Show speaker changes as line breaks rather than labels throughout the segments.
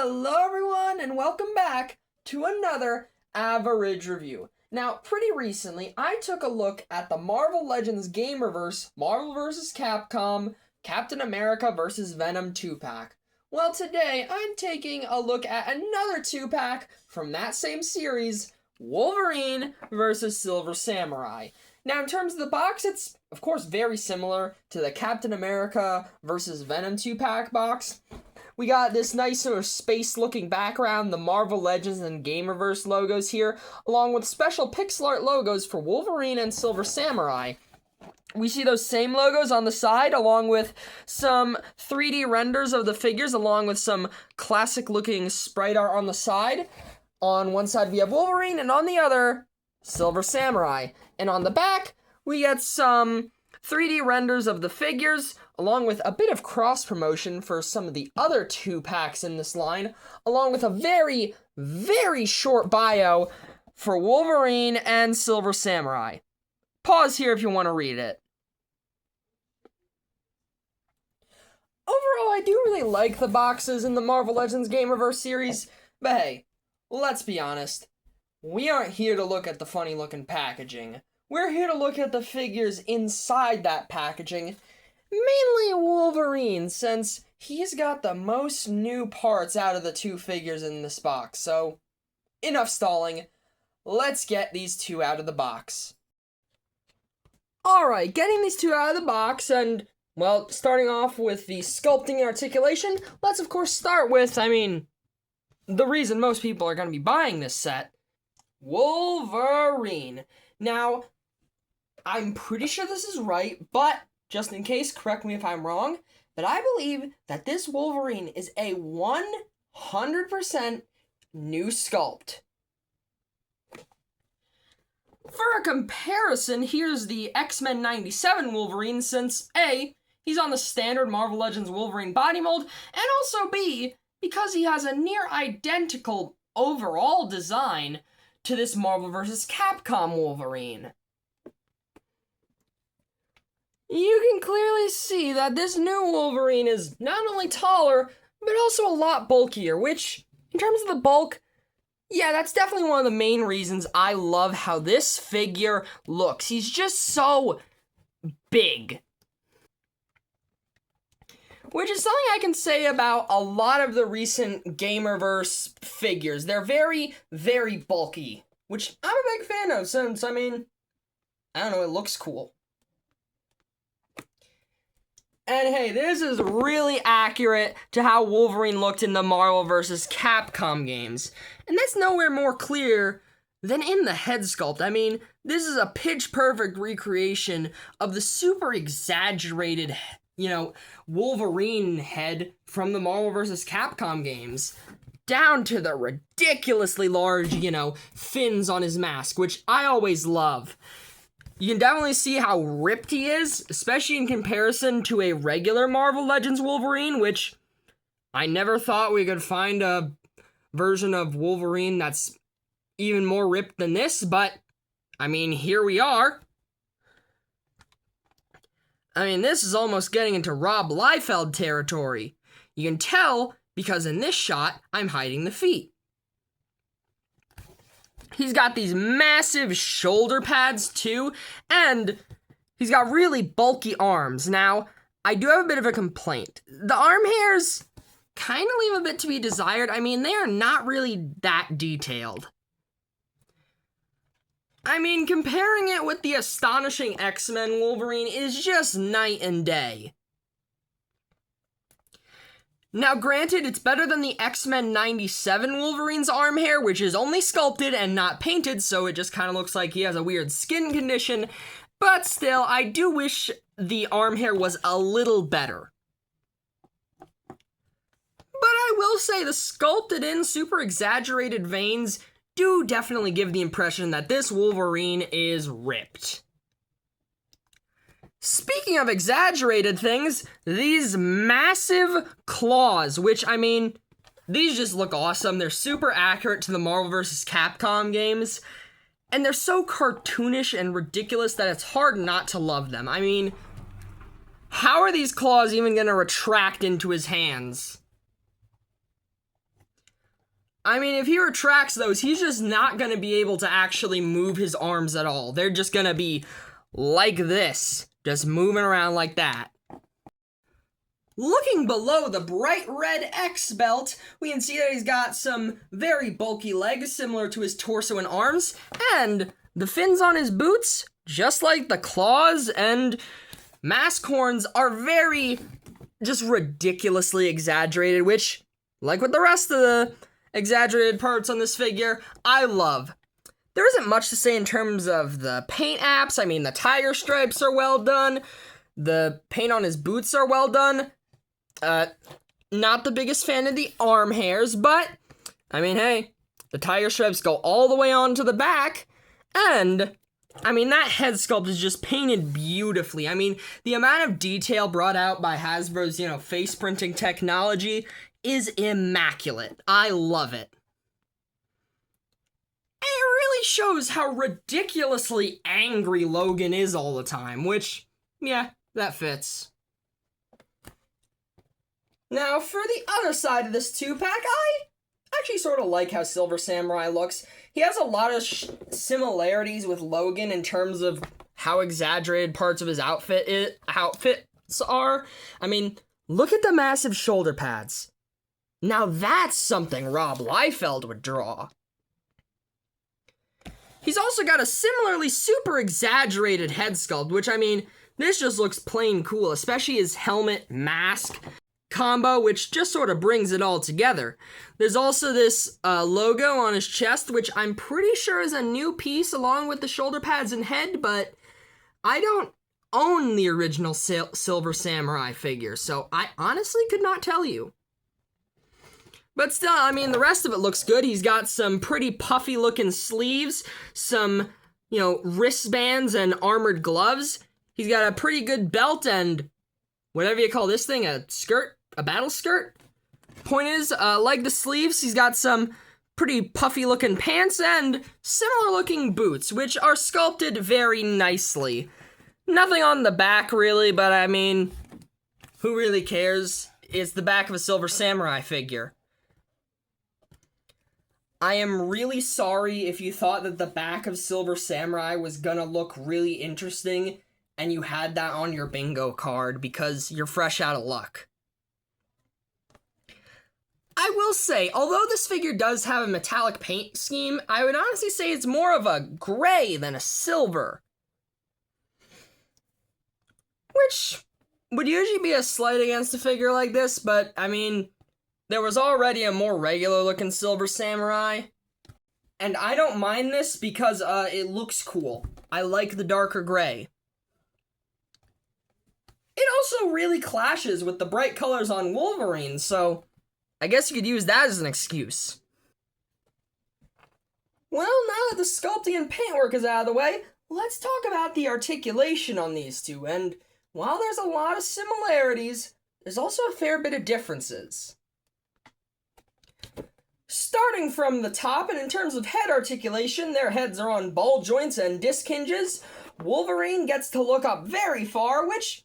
Hello everyone and welcome back to another average review. Now, pretty recently, I took a look at the Marvel Legends Gamerverse, Marvel vs. Capcom, Captain America vs. Venom 2-pack. Well, today, I'm taking a look at another 2-pack from that same series, Wolverine vs. Silver Samurai. Now, in terms of the box, it's, of course, very similar to the Captain America vs. Venom 2-pack box. We got this nice sort of space-looking background, the Marvel Legends and Gamerverse logos here, along with special pixel art logos for Wolverine and Silver Samurai. We see those same logos on the side, along with some 3D renders of the figures, along with some classic-looking sprite art on the side. On one side, we have Wolverine, and on the other, Silver Samurai. And on the back, we get some 3D renders of the figures, along with a bit of cross-promotion for some of the other 2-packs in this line, along with a very, very short bio for Wolverine and Silver Samurai. Pause here if you want to read it. Overall, I do really like the boxes in the Marvel Legends Gamerverse series, but hey, let's be honest, we aren't here to look at the funny-looking packaging. We're here to look at the figures inside that packaging, mainly Wolverine, since he's got the most new parts out of the two figures in this box. So, enough stalling. Let's get these two out of the box. Alright, getting these two out of the box, and, well, starting off with the sculpting and articulation, let's of course start with, the reason most people are going to be buying this set. Wolverine. Now, I'm pretty sure this is right, but just in case, correct me if I'm wrong, but I believe that this Wolverine is a 100% new sculpt. For a comparison, here's the X-Men 97 Wolverine, since A, he's on the standard Marvel Legends Wolverine body mold, and also B, because he has a near identical overall design to this Marvel vs. Capcom Wolverine. You can clearly see that this new Wolverine is not only taller, but also a lot bulkier, which, in terms of the bulk, yeah, that's definitely one of the main reasons I love how this figure looks. He's just so big. Which is something I can say about a lot of the recent Gamerverse figures. They're very, very bulky, which I'm a big fan of, since, I don't know, it looks cool. And hey, this is really accurate to how Wolverine looked in the Marvel vs. Capcom games. And that's nowhere more clear than in the head sculpt. This is a pitch-perfect recreation of the super exaggerated, Wolverine head from the Marvel vs. Capcom games, down to the ridiculously large, fins on his mask, which I always love. You can definitely see how ripped he is, especially in comparison to a regular Marvel Legends Wolverine, which I never thought we could find a version of Wolverine that's even more ripped than this, but, here we are. This is almost getting into Rob Liefeld territory. You can tell because in this shot, I'm hiding the feet. He's got these massive shoulder pads, too, and he's got really bulky arms. Now, I do have a bit of a complaint. The arm hairs kind of leave a bit to be desired. They are not really that detailed. Comparing it with the astonishing X-Men Wolverine is just night and day. Now, granted, it's better than the X-Men 97 Wolverine's arm hair, which is only sculpted and not painted, so it just kind of looks like he has a weird skin condition, but still, I do wish the arm hair was a little better. But I will say the sculpted in, super exaggerated veins do definitely give the impression that this Wolverine is ripped. Speaking of exaggerated things, these massive claws, which, these just look awesome. They're super accurate to the Marvel vs. Capcom games, and they're so cartoonish and ridiculous that it's hard not to love them. How are these claws even going to retract into his hands? I mean, if he retracts those, he's just not going to be able to actually move his arms at all. They're just going to be like this, just moving around like that. Looking below the bright red X belt, we can see that he's got some very bulky legs similar to his torso and arms, and the fins on his boots, just like the claws and mask horns, are very just ridiculously exaggerated, which, like with the rest of the exaggerated parts on this figure, I love. There isn't much to say in terms of the paint apps. I mean, the tire stripes are well done. The paint on his boots are well done. Not the biggest fan of the arm hairs, but, I mean, hey, the tire stripes go all the way on to the back, and, I mean, that head sculpt is just painted beautifully. I mean, the amount of detail brought out by Hasbro's, face printing technology is immaculate. I love it. And it really shows how ridiculously angry Logan is all the time, which, yeah, that fits. Now, for the other side of this 2-pack, I actually sort of like how Silver Samurai looks. He has a lot of similarities with Logan in terms of how exaggerated parts of his outfits are. I mean, look at the massive shoulder pads. Now that's something Rob Liefeld would draw. He's also got a similarly super exaggerated head sculpt, which, I mean, this just looks plain cool, especially his helmet mask combo, which just sort of brings it all together. There's also this logo on his chest, which I'm pretty sure is a new piece along with the shoulder pads and head, but I don't own the original Silver Samurai figure, so I honestly could not tell you. But still, I mean, the rest of it looks good. He's got some pretty puffy looking sleeves, some, wristbands and armored gloves. He's got a pretty good belt and whatever you call this thing, a skirt, a battle skirt. Point is, like the sleeves, he's got some pretty puffy looking pants and similar looking boots, which are sculpted very nicely. Nothing on the back really, but I mean, who really cares? It's the back of a Silver Samurai figure. I am really sorry if you thought that the back of Silver Samurai was gonna look really interesting and you had that on your bingo card, because you're fresh out of luck. I will say, although this figure does have a metallic paint scheme, I would honestly say it's more of a gray than a silver. Which would usually be a slight against a figure like this, but I mean, there was already a more regular looking Silver Samurai, and I don't mind this because it looks cool. I like the darker gray. It also really clashes with the bright colors on Wolverine, so I guess you could use that as an excuse. Well, now that the sculpting and paintwork is out of the way, let's talk about the articulation on these two, and while there's a lot of similarities, there's also a fair bit of differences. Starting from the top, and in terms of head articulation, their heads are on ball joints and disc hinges. Wolverine gets to look up very far, which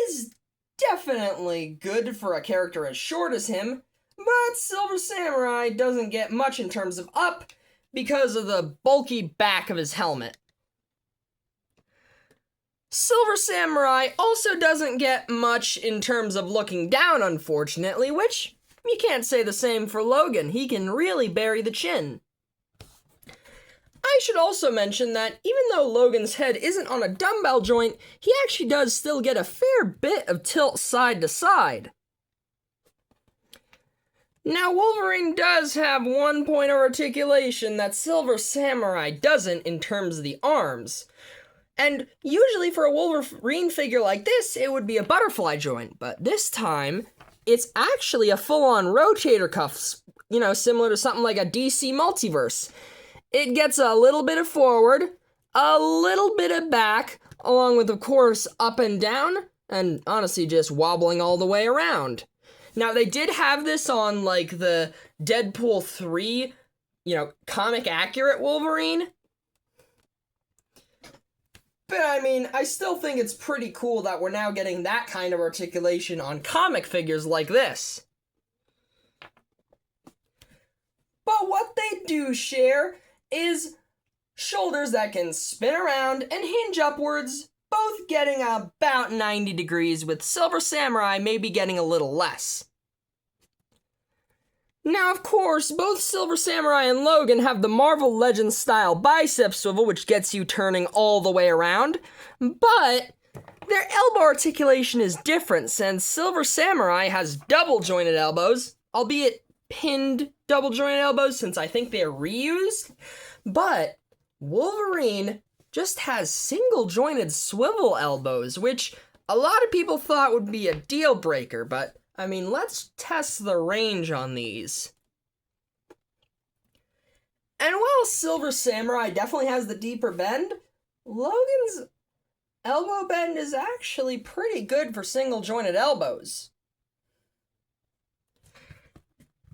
is definitely good for a character as short as him, but Silver Samurai doesn't get much in terms of up because of the bulky back of his helmet. Silver Samurai also doesn't get much in terms of looking down, unfortunately, which you can't say the same for Logan. He can really bury the chin. I should also mention that even though Logan's head isn't on a dumbbell joint, he actually does still get a fair bit of tilt side to side. Now, Wolverine does have one point of articulation that Silver Samurai doesn't in terms of the arms. And usually for a Wolverine figure like this, it would be a butterfly joint, but this time, it's actually a full-on rotator cuff, similar to something like a DC Multiverse. It gets a little bit of forward, a little bit of back, along with, of course, up and down, and honestly just wobbling all the way around. Now, they did have this on, like, the Deadpool 3, comic accurate Wolverine. But, I mean, I still think it's pretty cool that we're now getting that kind of articulation on comic figures like this. do share is shoulders that can spin around and hinge upwards, both getting about 90 degrees, with Silver Samurai maybe getting a little less. Now, of course, both Silver Samurai and Logan have the Marvel Legends style bicep swivel, which gets you turning all the way around, but their elbow articulation is different, since Silver Samurai has double jointed elbows, albeit pinned double jointed elbows, since I think they're reused, but Wolverine just has single jointed swivel elbows, which a lot of people thought would be a deal breaker, but I mean, let's test the range on these. And while Silver Samurai definitely has the deeper bend, Logan's elbow bend is actually pretty good for single jointed elbows.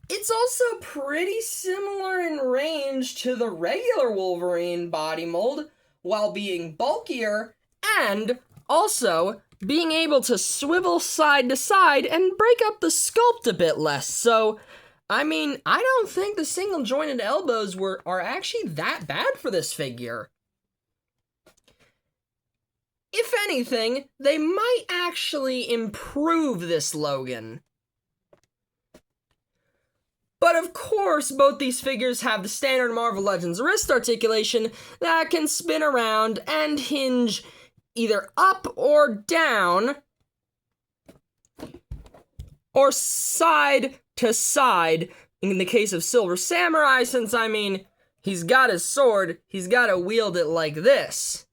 It's also pretty similar in range to the regular Wolverine body mold, while being bulkier and also being able to swivel side to side and break up the sculpt a bit less. So, I mean, I don't think the single jointed elbows are actually that bad for this figure. If anything, they might actually improve this Logan. But of course, both these figures have the standard Marvel Legends wrist articulation that can spin around and hinge either up or down, or side to side. In the case of Silver Samurai, since, I mean, he's got his sword, he's got to wield it like this.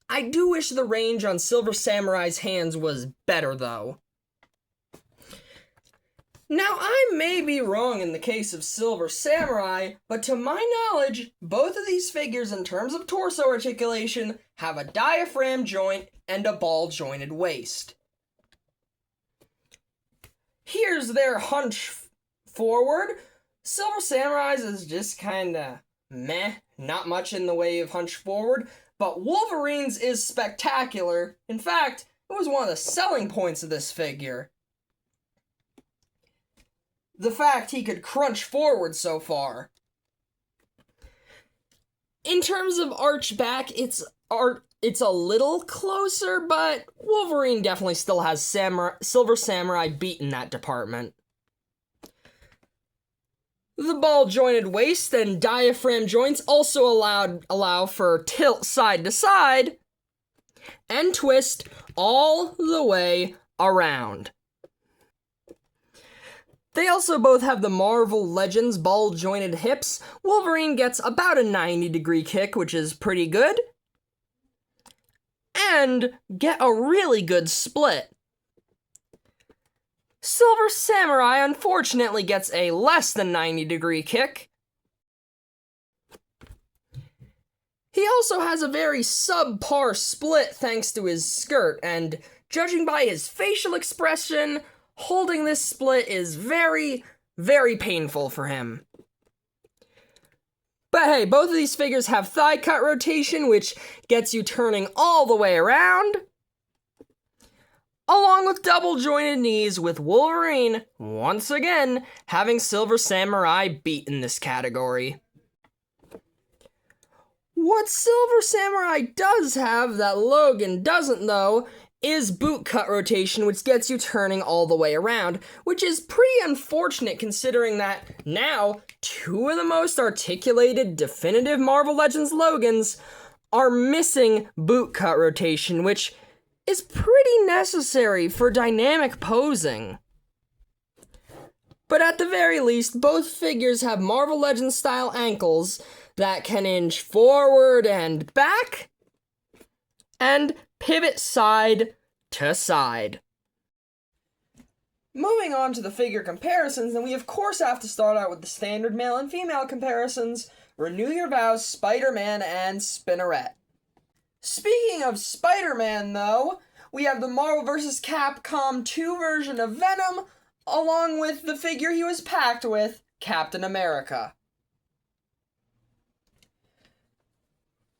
I do wish the range on Silver Samurai's hands was better, though. Now, I may be wrong in the case of Silver Samurai, but to my knowledge, both of these figures in terms of torso articulation have a diaphragm joint and a ball-jointed waist. Here's their hunch forward. Silver Samurai's is just kinda meh, not much in the way of hunch forward, but Wolverine's is spectacular. In fact, it was one of the selling points of this figure. The fact he could crunch forward so far. In terms of arch back, it's a little closer, but Wolverine definitely still has Silver Samurai beat in that department. The ball-jointed waist and diaphragm joints also allow for tilt side to side and twist all the way around. They also both have the Marvel Legends ball-jointed hips. Wolverine gets about a 90-degree kick, which is pretty good, and get a really good split. Silver Samurai unfortunately gets a less than 90-degree kick. He also has a very subpar split thanks to his skirt, and judging by his facial expression, holding this split is very, very painful for him. But hey, both of these figures have thigh cut rotation, which gets you turning all the way around, along with double jointed knees, with Wolverine, once again, having Silver Samurai beat in this category. What Silver Samurai does have that Logan doesn't, though, is boot cut rotation, which gets you turning all the way around, which is pretty unfortunate considering that now two of the most articulated definitive Marvel Legends Logans are missing boot cut rotation, which is pretty necessary for dynamic posing. But at the very least, both figures have Marvel Legends style ankles that can hinge forward and back, and pivot side to side. Moving on to the figure comparisons, then we of course have to start out with the standard male and female comparisons, Renew Your Vows, Spider-Man, and Spinneret. Speaking of Spider-Man, though, we have the Marvel vs. Capcom 2 version of Venom, along with the figure he was packed with, Captain America.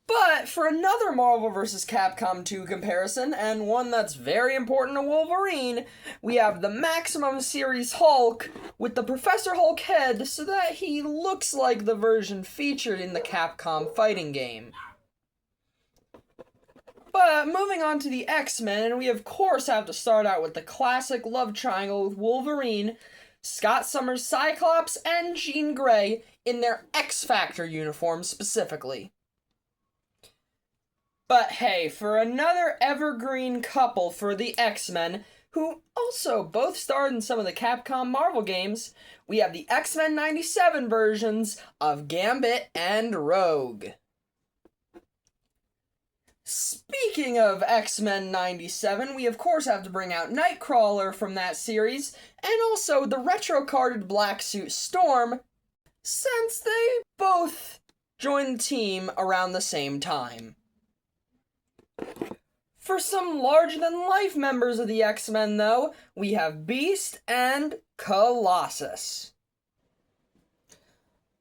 But for another Marvel vs. Capcom 2 comparison, and one that's very important to Wolverine, we have the Maximum Series Hulk with the Professor Hulk head so that he looks like the version featured in the Capcom fighting game. But moving on to the X-Men, and we of course have to start out with the classic love triangle with Wolverine, Scott Summers' Cyclops, and Jean Grey in their X-Factor uniforms specifically. But hey, for another evergreen couple for the X-Men, who also both starred in some of the Capcom Marvel games, we have the X-Men 97 versions of Gambit and Rogue. Speaking of X-Men 97, we of course have to bring out Nightcrawler from that series, and also the retro-carded black suit Storm, since they both joined the team around the same time. For some larger-than-life members of the X-Men, though, we have Beast and Colossus.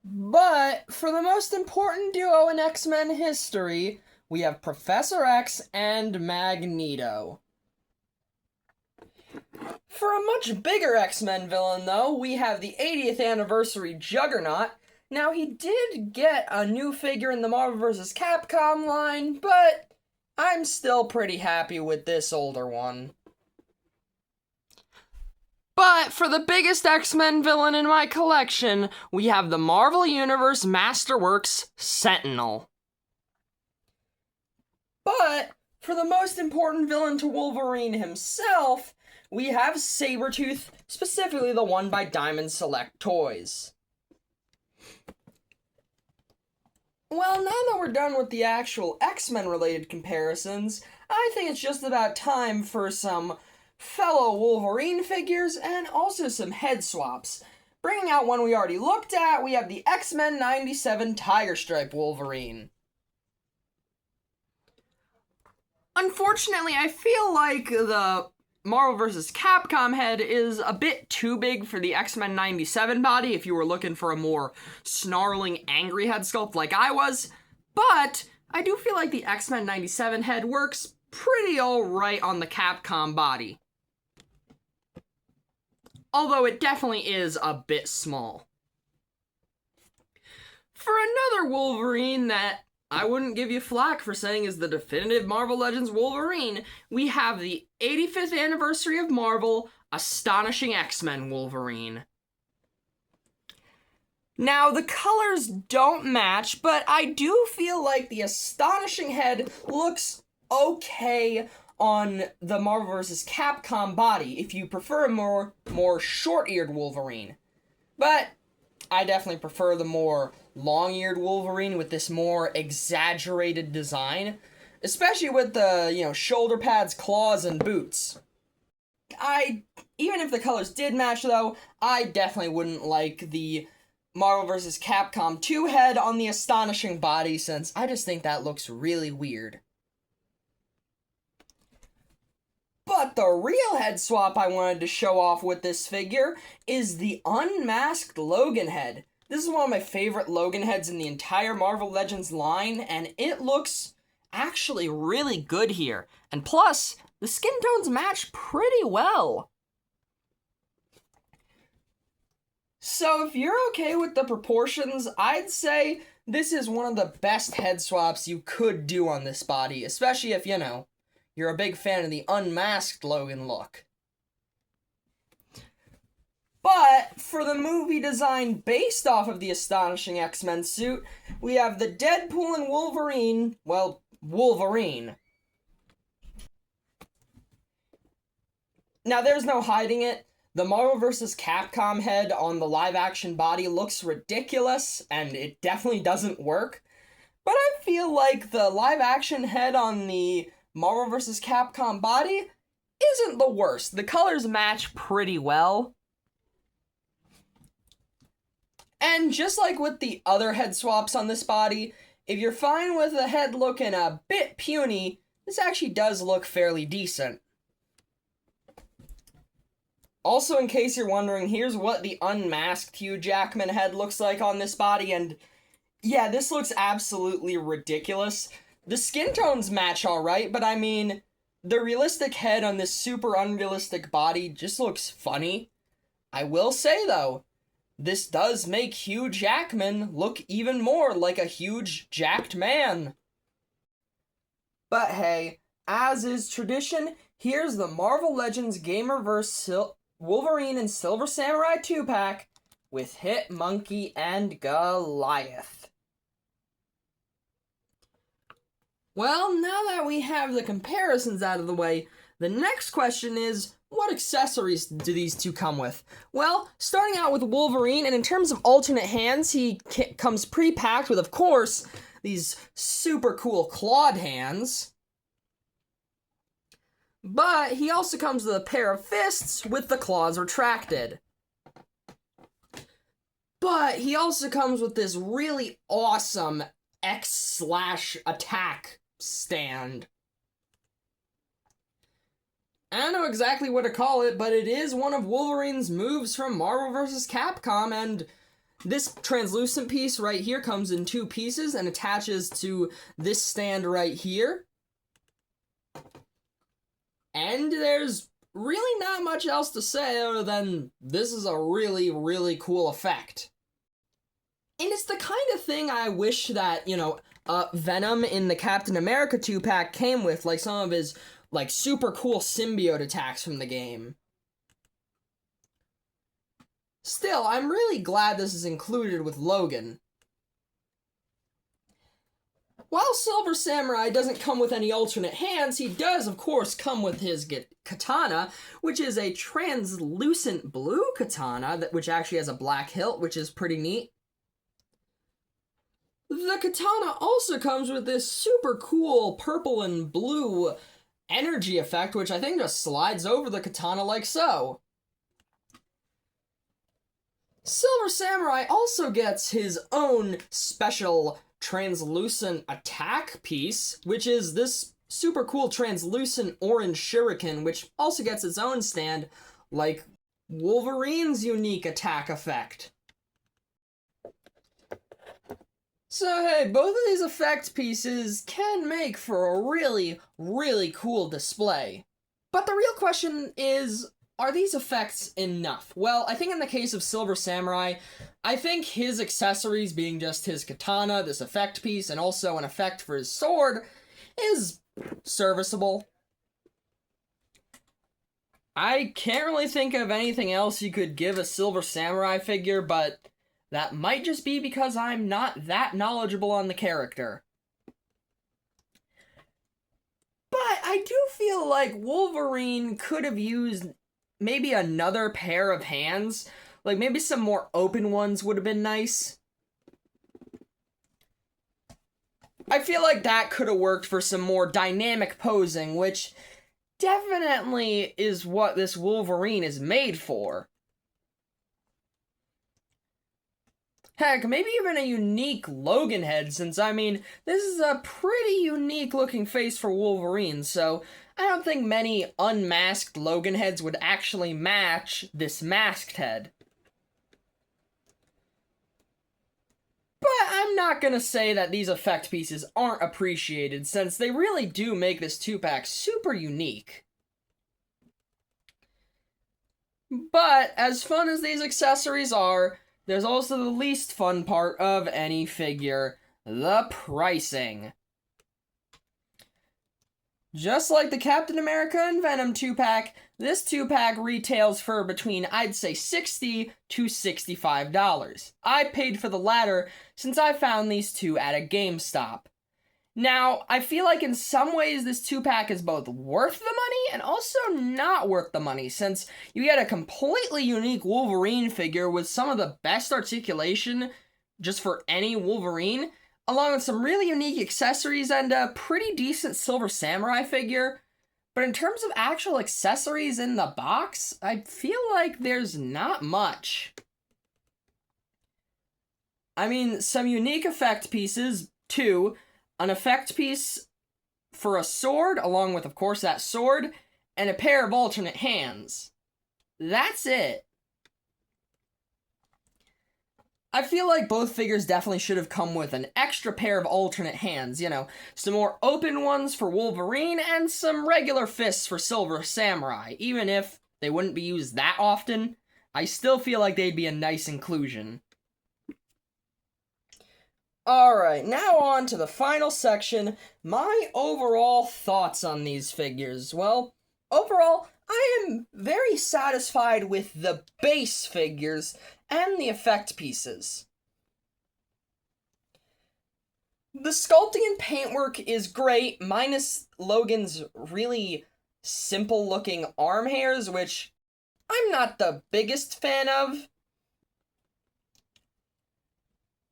But for the most important duo in X-Men history, we have Professor X and Magneto. For a much bigger X-Men villain, though, we have the 80th anniversary Juggernaut. Now, he did get a new figure in the Marvel vs. Capcom line, but I'm still pretty happy with this older one. But for the biggest X-Men villain in my collection, we have the Marvel Universe Masterworks Sentinel. But for the most important villain to Wolverine himself, we have Sabretooth, specifically the one by Diamond Select Toys. Well, now that we're done with the actual X-Men related comparisons, I think it's just about time for some fellow Wolverine figures and also some head swaps. Bringing out one we already looked at, we have the X-Men 97 Tiger Stripe Wolverine. Unfortunately, I feel like the Marvel vs. Capcom head is a bit too big for the X-Men 97 body if you were looking for a more snarling, angry head sculpt like I was, but I do feel like the X-Men 97 head works pretty alright on the Capcom body. Although it definitely is a bit small. For another Wolverine that I wouldn't give you flack for saying is the definitive Marvel Legends Wolverine, we have the 85th anniversary of Marvel, Astonishing X-Men Wolverine. Now, the colors don't match, but I do feel like the Astonishing head looks okay on the Marvel vs. Capcom body, if you prefer a more short-eared Wolverine. But I definitely prefer the more long-eared Wolverine with this more exaggerated design, especially with the, shoulder pads, claws, and boots. Even if the colors did match, though, I definitely wouldn't like the Marvel vs. Capcom 2 head on the Astonishing body, since I just think that looks really weird. But the real head swap I wanted to show off with this figure is the unmasked Logan head. This is one of my favorite Logan heads in the entire Marvel Legends line, and it looks actually really good here. And plus, the skin tones match pretty well. So if you're okay with the proportions, I'd say this is one of the best head swaps you could do on this body, especially if, you're a big fan of the unmasked Logan look. But for the movie design based off of the Astonishing X-Men suit, we have the Deadpool and Wolverine, Wolverine. Now, there's no hiding it. The Marvel vs. Capcom head on the live-action body looks ridiculous, and it definitely doesn't work. But I feel like the live-action head on the Marvel vs. Capcom body isn't the worst. The colors match pretty well. And just like with the other head swaps on this body, if you're fine with the head looking a bit puny, this actually does look fairly decent. Also, in case you're wondering, here's what the unmasked Hugh Jackman head looks like on this body, and Yeah, this looks absolutely ridiculous. The skin tones match alright, but I mean, the realistic head on this super unrealistic body just looks funny. I will say, though, this does make Hugh Jackman look even more like a huge, jacked man. But hey, as is tradition, here's the Marvel Legends Gamerverse Wolverine and Silver Samurai 2-pack with Hit Monkey and Goliath. Well, now that we have the comparisons out of the way, the next question is, what accessories do these two come with? Well, starting out with Wolverine, and in terms of alternate hands, he comes pre-packed with, of course, these super cool clawed hands. But he also comes with a pair of fists with the claws retracted. But he also comes with this really awesome X/attack stand. I don't know exactly what to call it, but it is one of Wolverine's moves from Marvel vs. Capcom, and this translucent piece right here comes in two pieces and attaches to this stand right here. And there's really not much else to say other than this is a really, really cool effect. And it's the kind of thing I wish that, Venom in the Captain America 2-pack came with, like some of his, super cool symbiote attacks from the game. Still, I'm really glad this is included with Logan. While Silver Samurai doesn't come with any alternate hands, he does, of course, come with his katana, which is a translucent blue katana, which actually has a black hilt, which is pretty neat. The katana also comes with this super cool purple and blue energy effect, which I think just slides over the katana like so. Silver Samurai also gets his own special translucent attack piece, which is this super cool translucent orange shuriken, which also gets its own stand, like Wolverine's unique attack effect. So hey, both of these effect pieces can make for a really, really cool display. But the real question is, are these effects enough? Well, I think in the case of Silver Samurai, I think his accessories being just his katana, this effect piece, and also an effect for his sword is serviceable. I can't really think of anything else you could give a Silver Samurai figure, but that might just be because I'm not that knowledgeable on the character. But I do feel like Wolverine could have used maybe another pair of hands. Like, maybe some more open ones would have been nice. I feel like that could have worked for some more dynamic posing, which definitely is what this Wolverine is made for. Heck, maybe even a unique Logan head, since, I mean, this is a pretty unique looking face for Wolverine, so I don't think many unmasked Logan heads would actually match this masked head. But I'm not gonna say that these effect pieces aren't appreciated, since they really do make this 2-pack super unique. But, as fun as these accessories are, there's also the least fun part of any figure, the pricing. Just like the Captain America and Venom 2-pack, this 2-pack retails for between, I'd say, $60 to $65. I paid for the latter since I found these two at a GameStop. Now, I feel like in some ways this 2-pack is both worth the money and also not worth the money, since you get a completely unique Wolverine figure with some of the best articulation just for any Wolverine, along with some really unique accessories and a pretty decent Silver Samurai figure. But in terms of actual accessories in the box, I feel like there's not much. I mean, some unique effect pieces, too. An effect piece for a sword, along with, of course, that sword, and a pair of alternate hands. That's it. I feel like both figures definitely should have come with an extra pair of alternate hands, some more open ones for Wolverine and some regular fists for Silver Samurai. Even if they wouldn't be used that often, I still feel like they'd be a nice inclusion. Alright, now on to the final section, my overall thoughts on these figures. Well, overall, I am very satisfied with the base figures and the effect pieces. The sculpting and paintwork is great, minus Logan's really simple looking arm hairs, which I'm not the biggest fan of.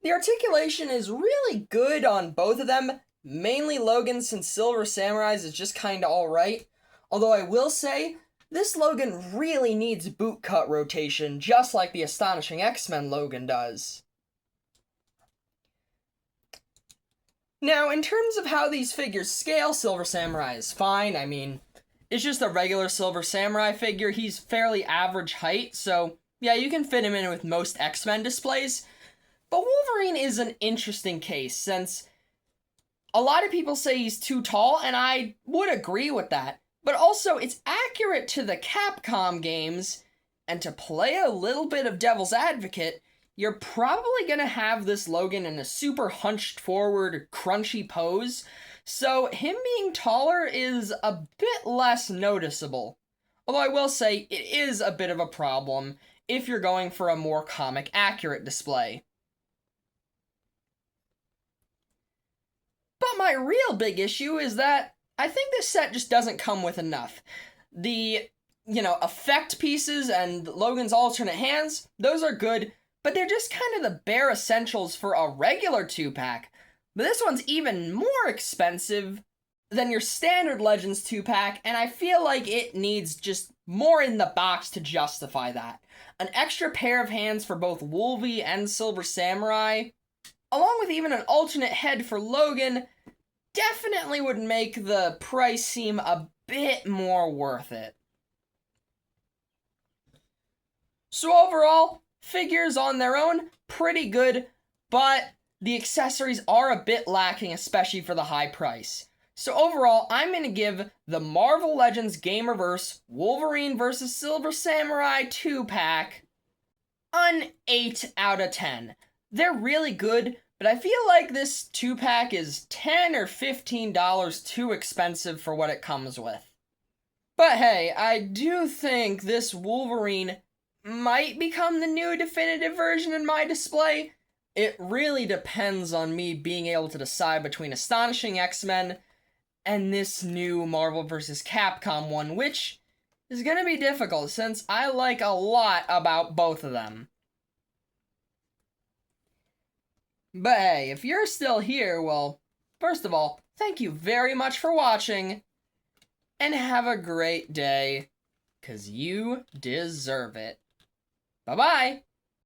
The articulation is really good on both of them, mainly Logan's since Silver Samurai's is just kinda alright. Although I will say, this Logan really needs bootcut rotation, just like the Astonishing X-Men Logan does. Now, in terms of how these figures scale, Silver Samurai is fine. I mean, it's just a regular Silver Samurai figure. He's fairly average height, so yeah, you can fit him in with most X-Men displays. But Wolverine is an interesting case, since a lot of people say he's too tall, and I would agree with that. But also, it's accurate to the Capcom games, and to play a little bit of devil's advocate, you're probably gonna have this Logan in a super hunched forward, crunchy pose, so him being taller is a bit less noticeable. Although I will say, it is a bit of a problem if you're going for a more comic accurate display. But my real big issue is that I think this set just doesn't come with enough. The, effect pieces and Logan's alternate hands, those are good, but they're just kind of the bare essentials for a regular 2-pack. But this one's even more expensive than your standard Legends 2-pack, and I feel like it needs just more in the box to justify that. An extra pair of hands for both Wolvie and Silver Samurai, along with even an alternate head for Logan, definitely would make the price seem a bit more worth it. So overall, figures on their own, pretty good, but the accessories are a bit lacking, especially for the high price. So overall, I'm going to give the Marvel Legends Gamerverse Wolverine vs. Silver Samurai 2-pack an 8 out of 10. They're really good, but I feel like this 2-pack is $10 or $15 too expensive for what it comes with. But hey, I do think this Wolverine might become the new definitive version in my display. It really depends on me being able to decide between Astonishing X-Men and this new Marvel vs. Capcom one, which is gonna be difficult since I like a lot about both of them. But hey, if you're still here, well, first of all, thank you very much for watching, and have a great day, 'cause you deserve it. Bye-bye!